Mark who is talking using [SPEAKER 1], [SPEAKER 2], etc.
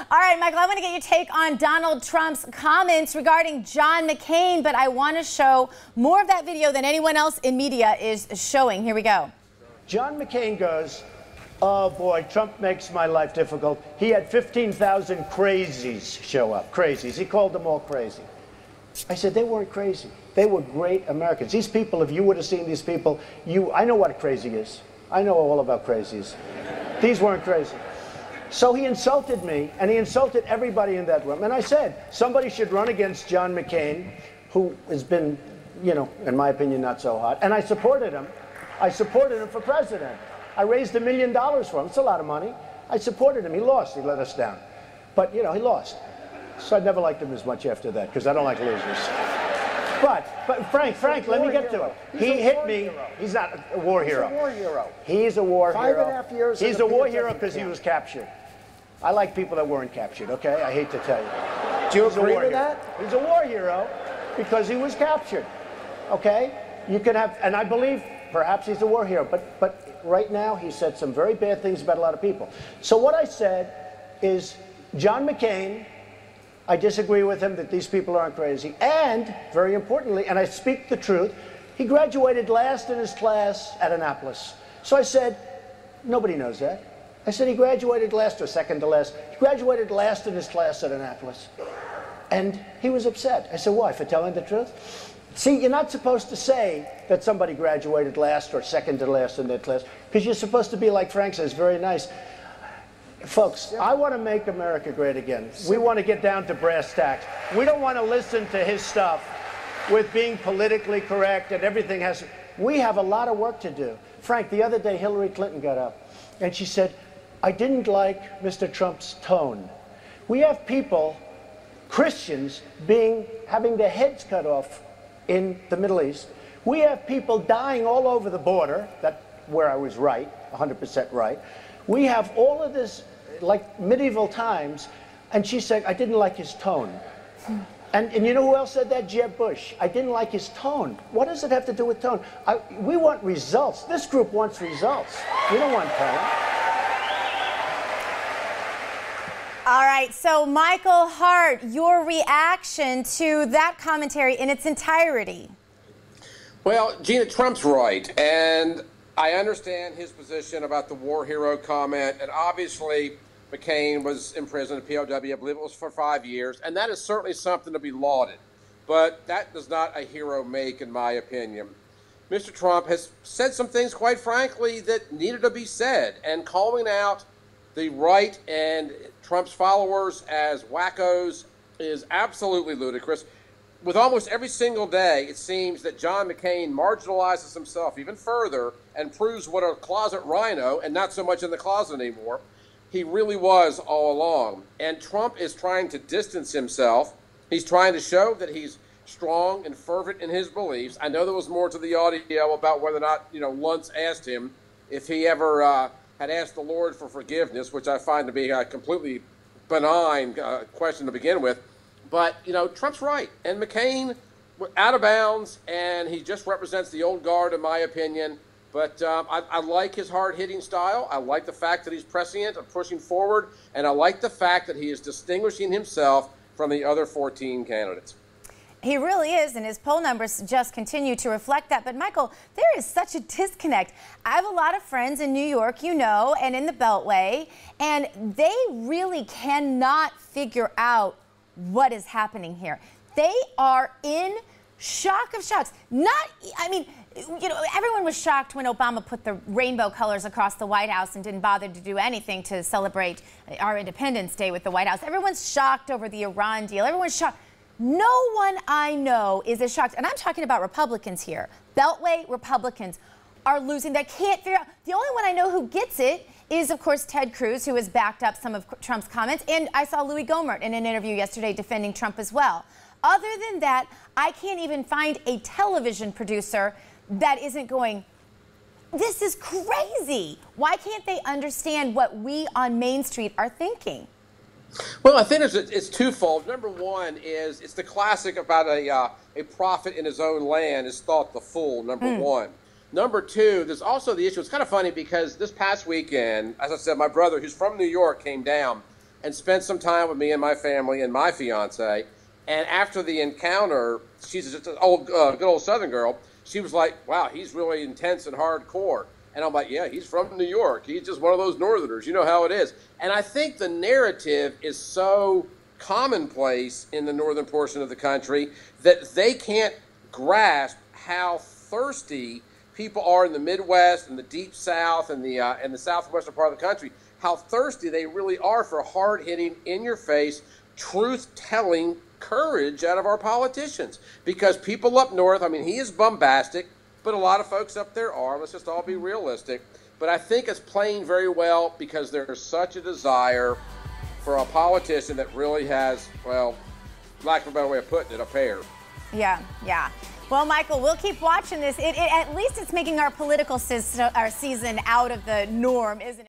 [SPEAKER 1] All right, Michael, I want to get your take on Donald Trump's comments regarding John McCain, but I want to show more of that video than anyone else in media is showing. Here we go.
[SPEAKER 2] John McCain goes, oh boy, Trump makes my life difficult. He had 15,000 crazies show up. Crazies. He called them all crazy. I said, they weren't crazy. They were great Americans. These people, if you would have seen these people, I know what a crazy is. I know all about crazies. These weren't crazy. So he insulted me, and he insulted everybody in that room. And I said, somebody should run against John McCain, who has been, you know, in my opinion, not so hot. And I supported him. I supported him for president. I raised $1 million for him. It's a lot of money. I supported him. He lost. He let us down. But, you know, he lost. So I never liked him as much after that, because I don't like losers. But Frank, let me get to it. He hit me. He's not a war hero.
[SPEAKER 3] He's a war hero.
[SPEAKER 2] He's a war hero.
[SPEAKER 3] 5.5 years.
[SPEAKER 2] He's a war hero because he was captured. I like people that weren't captured, okay? I hate to tell you.
[SPEAKER 3] Do you agree with that?
[SPEAKER 2] He's a war hero because he was captured, okay? You can have, and I believe perhaps he's a war hero, but right now he said some very bad things about a lot of people. So what I said is, John McCain, I disagree with him that these people aren't crazy. And, very importantly, and I speak the truth, he graduated last in his class at Annapolis. So I said, nobody knows that. I said he graduated last or second to last. He graduated last in his class at Annapolis. And he was upset. I said, why, for telling the truth? See, you're not supposed to say that somebody graduated last or second to last in their class, because you're supposed to be, like Frank says, very nice. Folks, I want to make America great again. We want to get down to brass tacks. We don't want to listen to his stuff with being politically correct and everything has... We have a lot of work to do. Frank, the other day Hillary Clinton got up and she said, I didn't like Mr. Trump's tone. We have people, Christians, having their heads cut off in the Middle East. We have people dying all over the border, where I was right, 100% right. We have all of this, like medieval times, and she said, I didn't like his tone. And you know who else said that? Jeb Bush. I didn't like his tone. What does it have to do with tone? We want results. This group wants results. We don't want tone.
[SPEAKER 1] All right, so Michael Hart, your reaction to that commentary in its entirety.
[SPEAKER 4] Well, Gina, Trump's right, and I understand his position about the war hero comment, and obviously McCain was imprisoned, a POW, I believe it was for 5 years, and that is certainly something to be lauded. But that does not a hero make, in my opinion. Mr. Trump has said some things, quite frankly, that needed to be said, and calling out the right and Trump's followers as wackos is absolutely ludicrous. With almost every single day, it seems that John McCain marginalizes himself even further and proves what a closet rhino, and not so much in the closet anymore, he really was all along. And Trump is trying to distance himself. He's trying to show that he's strong and fervent in his beliefs. I know there was more to the audio about whether or not, Luntz asked him if he ever had asked the Lord for forgiveness, which I find to be a completely benign question to begin with. But, Trump's right. And McCain, out of bounds, and he just represents the old guard, in my opinion. But I like his hard-hitting style. I like the fact that he's prescient and pushing forward. And I like the fact that he is distinguishing himself from the other 14 candidates.
[SPEAKER 1] He really is, and his poll numbers just continue to reflect that. But, Michael, there is such a disconnect. I have a lot of friends in New York, and in the Beltway, and they really cannot figure out what is happening here. They are in shock of shocks. Everyone was shocked when Obama put the rainbow colors across the White House and didn't bother to do anything to celebrate our Independence Day with the White House. Everyone's shocked over the Iran deal. Everyone's shocked. No one I know is as shocked, and I'm talking about Republicans here. Beltway Republicans are losing. They can't figure out. The only one I know who gets it is, of course, Ted Cruz, who has backed up some of Trump's comments. And I saw Louis Gohmert in an interview yesterday defending Trump as well. Other than that, I can't even find a television producer that isn't going, this is crazy. Why can't they understand what we on Main Street are thinking?
[SPEAKER 4] Well, I think it's twofold. Number one is it's the classic about a prophet in his own land is thought the fool, number one. Number two, there's also the issue. It's kind of funny because this past weekend, as I said, my brother, who's from New York, came down. and spent some time with me and my family and my fiance. And after the encounter, she's just an good old Southern girl. She was like, wow, he's really intense and hardcore. And I'm like, yeah, he's from New York. He's just one of those Northerners. You know how it is. And I think the narrative is so commonplace in the northern portion of the country that they can't grasp how thirsty people are in the Midwest and the Deep South and the southwestern part of the country, how thirsty they really are for hard-hitting, in-your-face, truth-telling courage out of our politicians. Because people up north, I mean, he is bombastic, but a lot of folks up there are. Let's just all be realistic. But I think it's playing very well because there's such a desire for a politician that really has, well, lack of a better way of putting it, a pair.
[SPEAKER 1] Yeah, yeah. Well, Michael, we'll keep watching this. At least it's making our political season out of the norm, isn't it?